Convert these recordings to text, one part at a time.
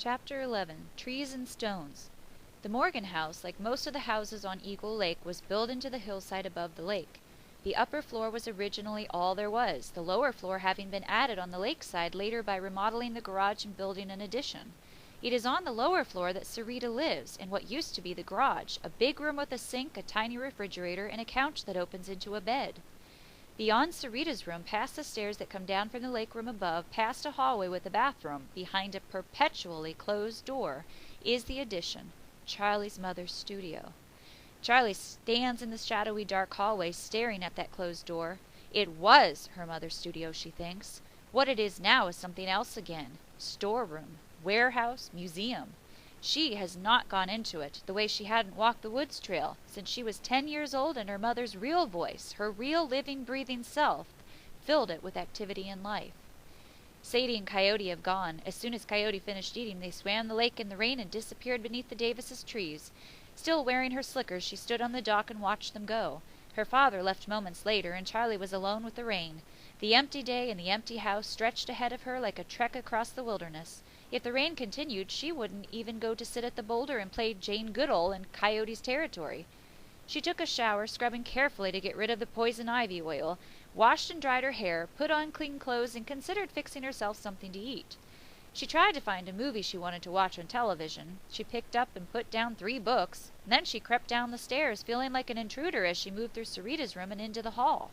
Chapter 11. Trees and Stones. The Morgan house, like most of the houses on Eagle Lake, was built into the hillside above the lake. The upper floor was originally all there was, the lower floor having been added on the lakeside later by remodeling the garage and building an addition. It is on the lower floor that Sarita lives, in what used to be the garage, a big room with a sink, a tiny refrigerator, and a couch that opens into a bed. Beyond Sarita's room, past the stairs that come down from the lake room above, past a hallway with a bathroom, behind a perpetually closed door, is the addition, Charlie's mother's studio. Charlie stands in the shadowy dark hallway staring at that closed door. It was her mother's studio, she thinks. What it is now is something else again. Storeroom, warehouse, museum. She has not gone into it, the way she hadn't walked the woods trail, since she was 10 years old, and her mother's real voice, her real living, breathing self, filled it with activity and life. Sadie and Coyote have gone. As soon as Coyote finished eating, they swam the lake in the rain and disappeared beneath the Davises' trees. Still wearing her slickers, she stood on the dock and watched them go. Her father left moments later, and Charlie was alone with the rain. The empty day and the empty house stretched ahead of her like a trek across the wilderness. If the rain continued, she wouldn't even go to sit at the boulder and play Jane Goodall in Coyote's territory. She took a shower, scrubbing carefully to get rid of the poison ivy oil, washed and dried her hair, put on clean clothes, and considered fixing herself something to eat. She tried to find a movie she wanted to watch on television. She picked up and put down 3 books. And then she crept down the stairs, feeling like an intruder as she moved through Sarita's room and into the hall.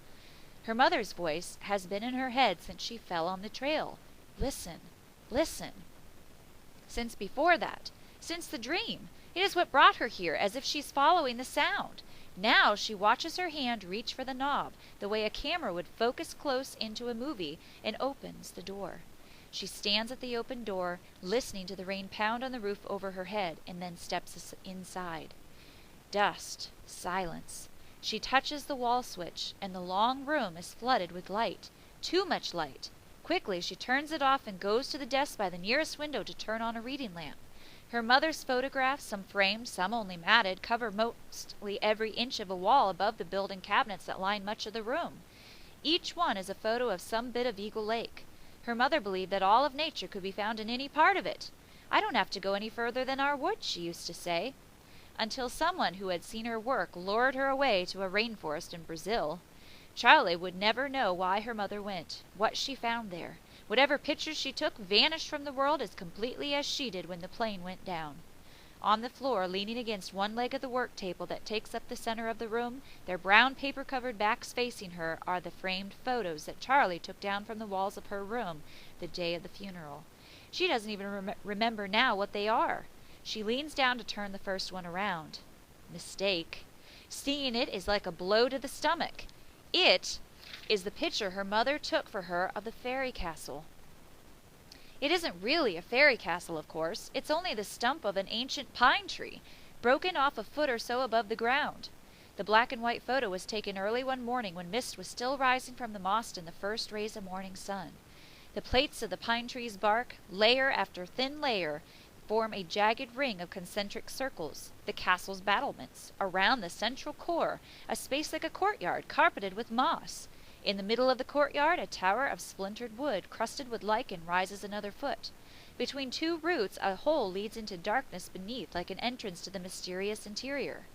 Her mother's voice has been in her head since she fell on the trail. Listen, listen. Since before that, since the dream. It is what brought her here, as if she's following the sound. Now she watches her hand reach for the knob, the way a camera would focus close into a movie, and opens the door. She stands at the open door, listening to the rain pound on the roof over her head, and then steps inside. Dust, silence. She touches the wall switch, and the long room is flooded with light. Too much light. Quickly she turns it off and goes to the desk by the nearest window to turn on a reading lamp. Her mother's photographs, some framed, some only matted, cover mostly every inch of a wall above the built-in cabinets that line much of the room. Each one is a photo of some bit of Eagle Lake. Her mother believed that all of nature could be found in any part of it. "I don't have to go any further than our woods," she used to say, until someone who had seen her work lured her away to a rainforest in Brazil. Charlie would never know why her mother went, what she found there. Whatever pictures she took vanished from the world as completely as she did when the plane went down. On the floor, leaning against one leg of the work table that takes up the center of the room, their brown paper-covered backs facing her, are the framed photos that Charlie took down from the walls of her room the day of the funeral. She doesn't even remember now what they are. She leans down to turn the first one around. Mistake. Seeing it is like a blow to the stomach. It is the picture her mother took for her of the fairy castle. It isn't really a fairy castle, of course. It's only the stump of an ancient pine tree, broken off a foot or so above the ground. The black and white photo was taken early one morning when mist was still rising from the moss in the first rays of morning sun. The plates of the pine tree's bark, layer after thin layer, form a jagged ring of concentric circles, the castle's battlements. Around the central core, a space like a courtyard, carpeted with moss. In the middle of the courtyard, a tower of splintered wood, crusted with lichen, rises another foot. Between 2 roots, a hole leads into darkness beneath, like an entrance to the mysterious interior.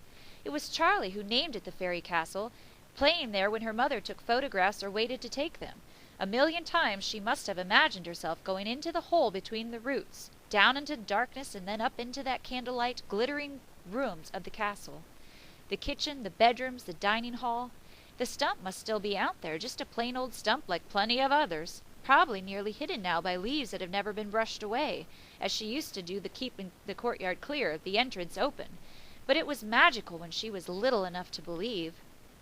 It was Charlie who named it the Fairy Castle, playing there when her mother took photographs or waited to take them. 1,000,000 times she must have imagined herself going into the hole between the roots, down into darkness, and then up into that candlelight glittering rooms of the castle. The kitchen, the bedrooms, the dining hall. The stump must still be out there, just a plain old stump like plenty of others, probably nearly hidden now by leaves that have never been brushed away, as she used to do, keeping the courtyard clear, the entrance open. But it was magical when she was little enough to believe,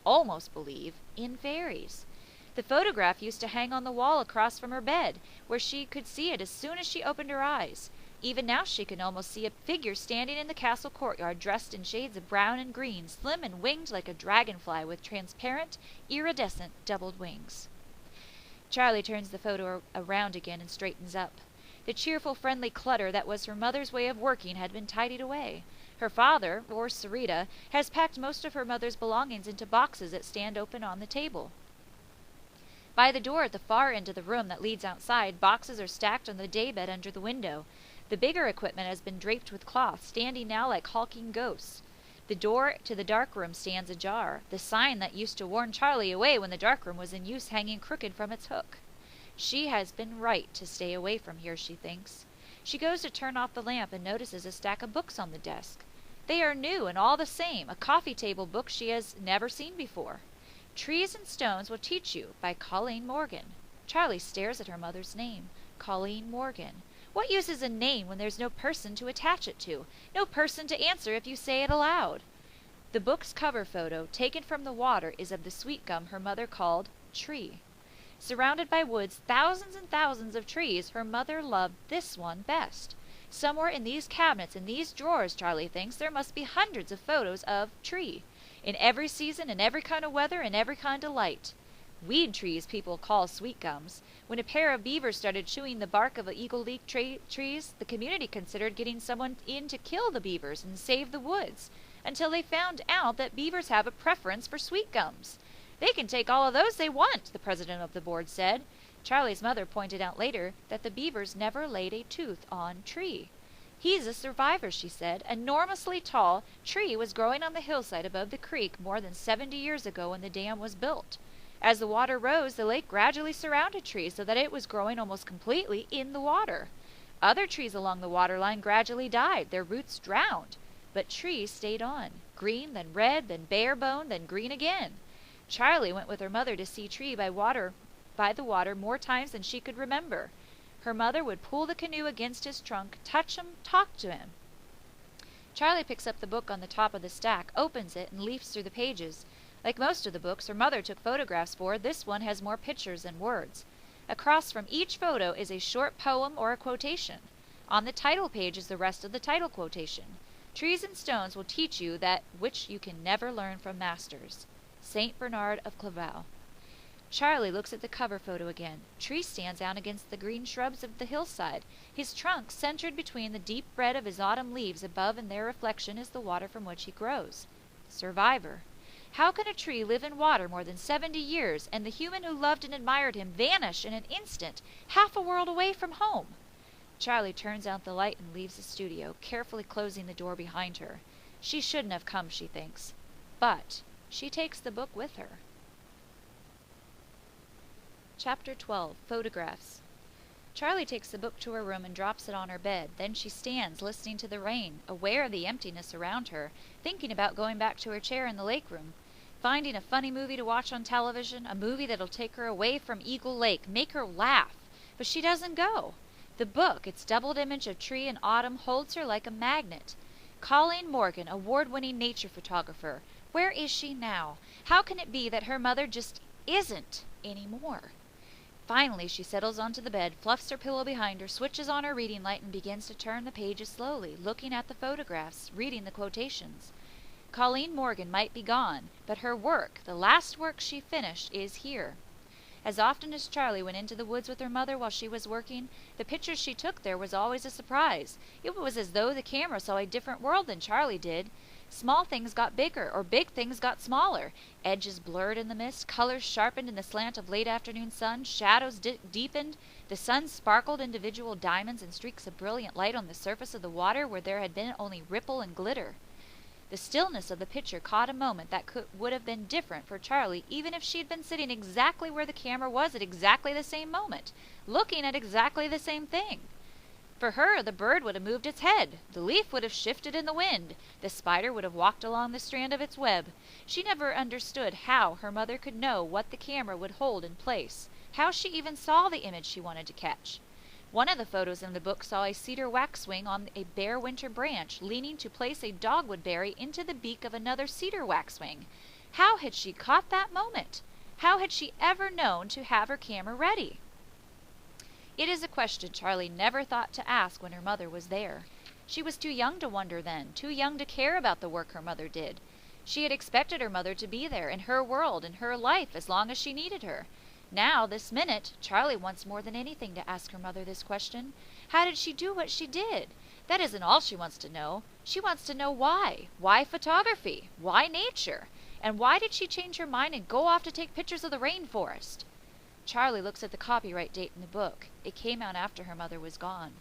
almost believe, in fairies. The photograph used to hang on the wall across from her bed, where she could see it as soon as she opened her eyes. Even now she can almost see a figure standing in the castle courtyard, dressed in shades of brown and green, slim and winged like a dragonfly with transparent, iridescent doubled wings. Charlie turns the photo around again and straightens up. The cheerful, friendly clutter that was her mother's way of working had been tidied away. Her father, or Sarita, has packed most of her mother's belongings into boxes that stand open on the table. By the door at the far end of the room that leads outside, boxes are stacked on the daybed under the window. The bigger equipment has been draped with cloth, standing now like hulking ghosts. The door to the darkroom stands ajar, the sign that used to warn Charlie away when the darkroom was in use hanging crooked from its hook. She has been right to stay away from here, she thinks. She goes to turn off the lamp and notices a stack of books on the desk. They are new and all the same, a coffee table book she has never seen before. Trees and Stones Will Teach You by Colleen Morgan. Charlie stares at her mother's name. Colleen Morgan. What use is a name when there's no person to attach it to? No person to answer if you say it aloud? The book's cover photo, taken from the water, is of the sweet gum her mother called Tree. Surrounded by woods, thousands and thousands of trees, her mother loved this one best. Somewhere in these cabinets, in these drawers, Charlie thinks, there must be hundreds of photos of Tree. In every season, in every kind of weather, in every kind of light. Weed trees people call sweet gums. When a pair of beavers started chewing the bark of eagle leaf trees, the community considered getting someone in to kill the beavers and save the woods, until they found out that beavers have a preference for sweet gums. They can take all of those they want, the president of the board said. Charlie's mother pointed out later that the beavers never laid a tooth on Tree. He's a survivor, she said. Enormously tall, Tree was growing on the hillside above the creek more than 70 years ago when the dam was built. As the water rose, the lake gradually surrounded Tree so that it was growing almost completely in the water. Other trees along the waterline gradually died, their roots drowned. But Tree stayed on, green, then red, then bare-boned, then green again. Charlie went with her mother to see Tree by the water more times than she could remember. Her mother would pull the canoe against his trunk, touch him, talk to him. Charlie picks up the book on the top of the stack, opens it, and leafs through the pages. Like most of the books her mother took photographs for, this one has more pictures than words. Across from each photo is a short poem or a quotation. On the title page is the rest of the title quotation. Trees and Stones Will Teach You That Which You Can Never Learn from Masters. St. Bernard of Clairvaux. Charlie looks at the cover photo again. Tree stands out against the green shrubs of the hillside, his trunk centered between the deep red of his autumn leaves. Above in their reflection is the water from which he grows. Survivor. How can a tree live in water more than 70 years and the human who loved and admired him vanish in an instant, half a world away from home? Charlie turns out the light and leaves the studio, carefully closing the door behind her. She shouldn't have come, she thinks. But she takes the book with her. Chapter 12. Photographs. Charlie takes the book to her room and drops it on her bed. Then she stands, listening to the rain, aware of the emptiness around her, thinking about going back to her chair in the lake room, finding a funny movie to watch on television, a movie that'll take her away from Eagle Lake, make her laugh. But she doesn't go. The book, its doubled image of Tree and autumn, holds her like a magnet. Colleen Morgan, award-winning nature photographer. Where is she now? How can it be that her mother just isn't anymore? Finally, she settles onto the bed, fluffs her pillow behind her, switches on her reading light, and begins to turn the pages slowly, looking at the photographs, reading the quotations. Colleen Morgan might be gone, but her work, the last work she finished, is here. As often as Charlie went into the woods with her mother while she was working, the pictures she took there was always a surprise. It was as though the camera saw a different world than Charlie did. Small things got bigger, or big things got smaller. Edges blurred in the mist, colors sharpened in the slant of late afternoon sun, shadows deepened. The sun sparkled individual diamonds and streaks of brilliant light on the surface of the water where there had been only ripple and glitter. The stillness of the picture caught a moment that would have been different for Charlie even if she'd been sitting exactly where the camera was at exactly the same moment, looking at exactly the same thing. For her, the bird would have moved its head, the leaf would have shifted in the wind, the spider would have walked along the strand of its web. She never understood how her mother could know what the camera would hold in place, how she even saw the image she wanted to catch. One of the photos in the book saw a cedar waxwing on a bare winter branch, leaning to place a dogwood berry into the beak of another cedar waxwing. How had she caught that moment? How had she ever known to have her camera ready? It is a question Charlie never thought to ask when her mother was there. She was too young to wonder then, too young to care about the work her mother did. She had expected her mother to be there, in her world, in her life, as long as she needed her. Now, this minute, Charlie wants more than anything to ask her mother this question. How did she do what she did? That isn't all she wants to know. She wants to know why. Why photography? Why nature? And why did she change her mind and go off to take pictures of the rainforest? Charlie looks at the copyright date in the book. It came out after her mother was gone.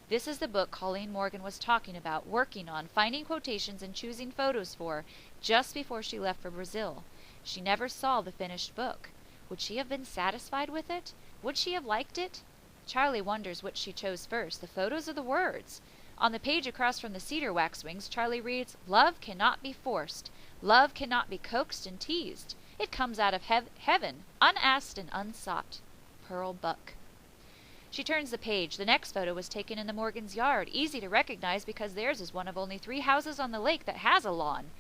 This is the book Colleen Morgan was talking about, working on, finding quotations and choosing photos for, just before she left for Brazil. She never saw the finished book. Would she have been satisfied with it? Would she have liked it? Charlie wonders which she chose first, the photos or the words. On the page across from the cedar waxwings, Charlie reads, "Love cannot be forced. Love cannot be coaxed and teased. It comes out of heaven, unasked and unsought. Pearl Buck." She turns the page. The next photo was taken in the Morgans' yard, easy to recognize because theirs is one of only 3 houses on the lake that has a lawn.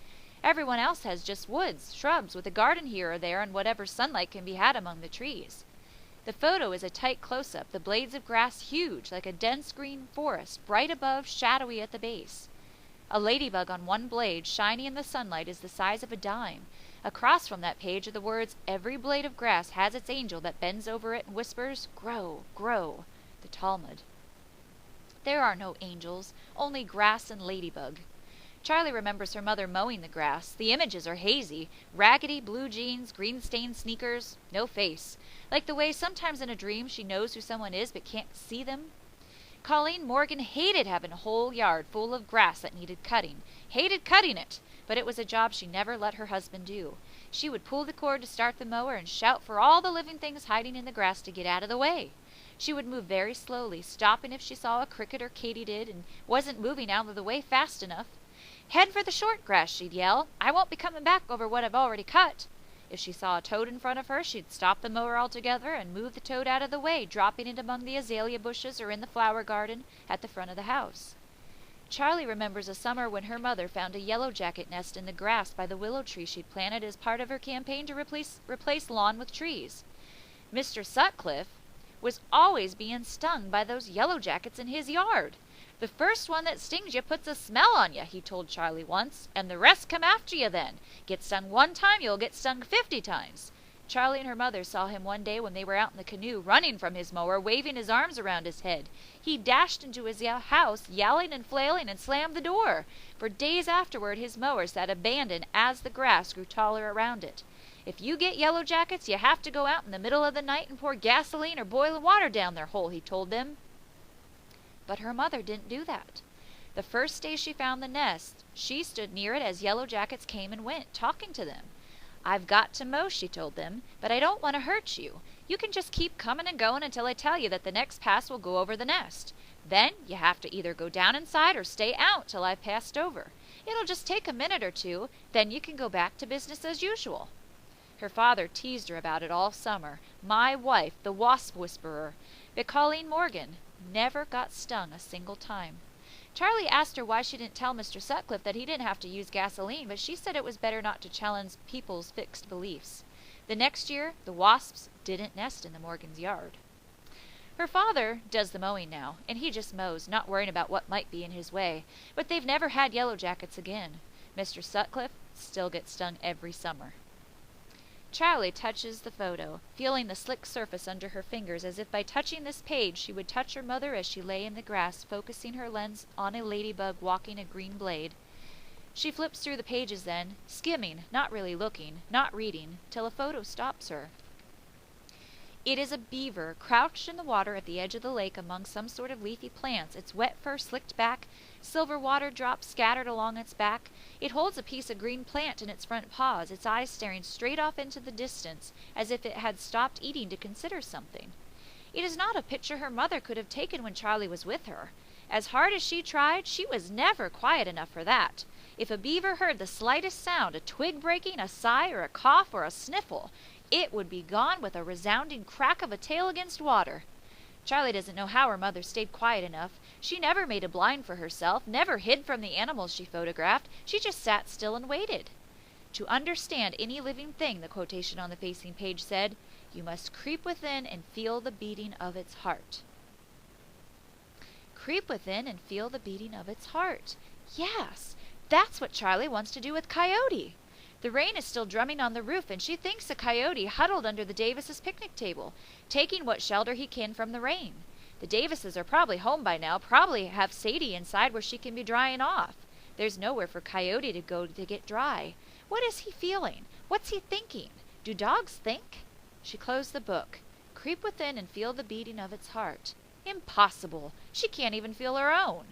Everyone else has just woods, shrubs, with a garden here or there and whatever sunlight can be had among the trees. The photo is a tight close-up, the blades of grass huge, like a dense green forest, bright above, shadowy at the base. A ladybug on one blade, shiny in the sunlight, is the size of a dime. Across from that page are the words, "Every blade of grass has its angel that bends over it and whispers, 'Grow, grow,'" the Talmud. There are no angels, only grass and ladybug. Charlie remembers her mother mowing the grass. The images are hazy. Raggedy blue jeans, green-stained sneakers, no face. Like the way sometimes in a dream she knows who someone is but can't see them. Colleen Morgan hated having a whole yard full of grass that needed cutting. Hated cutting it, but it was a job she never let her husband do. She would pull the cord to start the mower and shout for all the living things hiding in the grass to get out of the way. She would move very slowly, stopping if she saw a cricket or katydid and wasn't moving out of the way fast enough. "Head for the short grass," she'd yell. "I won't be coming back over what I've already cut." If she saw a toad in front of her, she'd stop the mower altogether and move the toad out of the way, dropping it among the azalea bushes or in the flower garden at the front of the house. Charlie remembers a summer when her mother found a yellow jacket nest in the grass by the willow tree she'd planted as part of her campaign to replace lawn with trees. Mr. Sutcliffe was always being stung by those yellow jackets in his yard. "The first one that stings you puts a smell on you," he told Charlie once, "and the rest come after you then. Get stung one time, you'll get stung 50 times. Charlie and her mother saw him one day when they were out in the canoe, running from his mower, waving his arms around his head. He dashed into his house, yelling and flailing, and slammed the door. For days afterward his mower sat abandoned as the grass grew taller around it. If you get yellow jackets, you have to go out in the middle of the night and pour gasoline or boiling water down their hole," he told them. But her mother didn't do that. The first day she found the nest, she stood near it as yellow jackets came and went, talking to them. "I've got to mow," she told them, "but I don't want to hurt you. You can just keep coming and going until I tell you that the next pass will go over the nest. Then you have to either go down inside or stay out till I've passed over. It'll just take a minute or two, then you can go back to business as usual." Her father teased her about it all summer. My wife, the wasp whisperer. But Colleen Morgan never got stung a single time. Charlie asked her why she didn't tell Mr. Sutcliffe that he didn't have to use gasoline, but she said it was better not to challenge people's fixed beliefs. The next year, the wasps didn't nest in the Morgans' yard. Her father does the mowing now, and he just mows, not worrying about what might be in his way, but they've never had yellow jackets again. Mr. Sutcliffe still gets stung every summer. Charlie touches the photo, feeling the slick surface under her fingers, as if by touching this page she would touch her mother as she lay in the grass, focusing her lens on a ladybug walking a green blade. She flips through the pages then, skimming, not really looking, not reading, till a photo stops her. It is a beaver, crouched in the water at the edge of the lake among some sort of leafy plants, its wet fur slicked back, silver water drops scattered along its back. It holds a piece of green plant in its front paws, its eyes staring straight off into the distance, as if it had stopped eating to consider something. It is not a picture her mother could have taken when Charlie was with her. As hard as she tried, she was never quiet enough for that. If a beaver heard the slightest sound, a twig breaking, a sigh, or a cough, or a sniffle, it would be gone with a resounding crack of a tail against water. Charlie doesn't know how her mother stayed quiet enough. She never made a blind for herself, never hid from the animals she photographed. She just sat still and waited. To understand any living thing, the quotation on the facing page said, you must creep within and feel the beating of its heart. Creep within and feel the beating of its heart. Yes, that's what Charlie wants to do with Coyote. The rain is still drumming on the roof, and she thinks of Coyote huddled under the Davises' picnic table, taking what shelter he can from the rain. The Davises are probably home by now, probably have Sadie inside where she can be drying off. There's nowhere for Coyote to go to get dry. What is he feeling? What's he thinking? Do dogs think? She closed the book. Creep within and feel the beating of its heart. Impossible! She can't even feel her own.